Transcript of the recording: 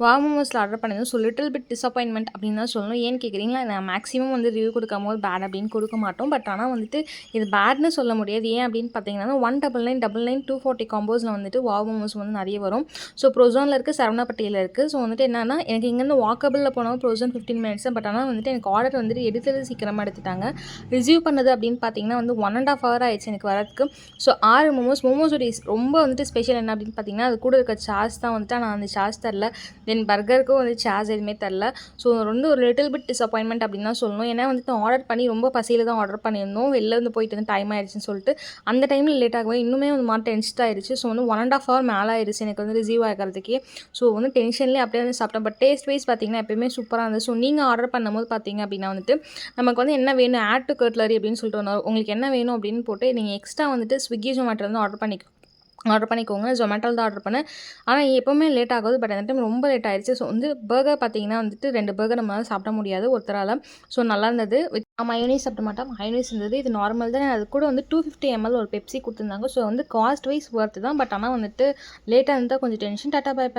Wow மோமோஸில் order பண்ணியிருந்தோம். So little bit disappointment அப்படின்னு தான் சொல்லணும். ஏன்னு கேட்குறீங்களா, நான் மேக்ஸிமம் வந்து ரிவ்யூ கொடுக்கும்போது பேட் அப்படின்னு கொடுக்க மாட்டோம். பட் ஆனால் வந்துட்டு இது பேட்னு சொல்ல முடியாது. ஏன் அப்படின்னு பார்த்தீங்கன்னா 199 240 காம்போஸில் வந்துட்டு வாவ் மோமோஸ் வந்து நிறைய வரும். ஸோ ப்ரோசோனில் இருக்குது, சரவணப்பட்டியில் இருக்குது. ஸோ வந்துட்டு என்னன்னா, எனக்கு இங்கேருந்து வாக்கபிளில் போனால் ப்ரோசோன் 15 மினிட்ஸ். பட் ஆனால் வந்துட்டு எனக்கு ஆர்டர் வந்துட்டு எடுத்தது சீக்கிரமாக எடுத்துட்டாங்க. ரிசீவ் பண்ணது அப்படின்னு பார்த்தீங்கன்னா வந்து 1.5 hour ஆயிடுச்சு எனக்கு வரதுக்கு. ஸோ 6 மோமோஸோட ரொம்ப வந்துட்டு ஸ்பெஷல் என்ன அப்படின்னு பார்த்தீங்கன்னா, அது கூட இருக்க சார்ஜ் தான் வந்துட்டு. ஆனால் அந்த சார்ஜ் தரல. தென் பர்கருக்கும் வந்து சார்ஜ் எதுவுமே தரல. ஸோ வந்து ஒரு லிட்டில் பிட் டிசப்பாயின்மெண்ட் அப்படின்னு தான் சொல்லணும். ஏன்னா வந்துட்டு ஆர்டர் பண்ணி ரொம்ப பசியில் தான் ஆர்டர் பண்ணியிருந்தோம். வெளில வந்து போயிட்டு வந்து டைம் ஆயிடுச்சுன்னு சொல்லிட்டு அந்த டைமில் லேட் ஆகவே இன்னுமே வந்து மாதிரி டென்ஸ்ட் ஆயிடுச்சு. ஸோ வந்து 1.5 hour மேலே ஆயிடுச்சு எனக்கு வந்து ரிசீவ் ஆகிறதுக்கே. ஸோ வந்து டென்ஷன்லேயே அப்படியே வந்து சாப்பிட்டேன். பட் டேஸ்ட் வைஸ் பார்த்தீங்கன்னா எப்பயுமே சூப்பராக இருந்தது. ஸோ நீங்கள் ஆர்டர் பண்ணும்போது பார்த்தீங்க அப்படின்னா வந்துட்டு நமக்கு வந்து என்ன வேணும், ஆட் டு கட்லரி அப்படின்னு சொல்லிட்டு ஒன்று உங்களுக்கு என்ன வேணும் அப்படின்னு போட்டு நீங்கள் எக்ஸ்ட்ரா வந்துட்டு ஸ்விக்கி ஜொமேட்டோலேருந்து ஆர்டர் பண்ணிக்கோங்க. ஜொமேட்டோவில் தான் ஆர்டர் பண்ணேன். ஆனால் எப்போவுமே லேட் ஆகுது. பட் அந்த டைம் ரொம்ப லேட் ஆயிடுச்சு. ஸோ வந்து பர்கர் பார்த்தீங்கன்னா வந்துட்டு 2 பர்கர் நம்மளால் சாப்பிட முடியாது ஒருத்தரால். ஸோ நல்லா இருந்தது. மயோனைஸ் சாப்பிட மாட்டோம். மயோனைஸ் இருந்தது. இது நார்மல் தான். அது கூட வந்து 250 ml ஒரு பெப்சி கொடுத்துருந்தாங்க. ஸோ வந்து காஸ்ட் வைஸ் ஒர்த்து தான். பட் ஆனால் வந்துட்டு லேட்டாக இருந்தால் கொஞ்சம் டென்ஷன். Tata bye by.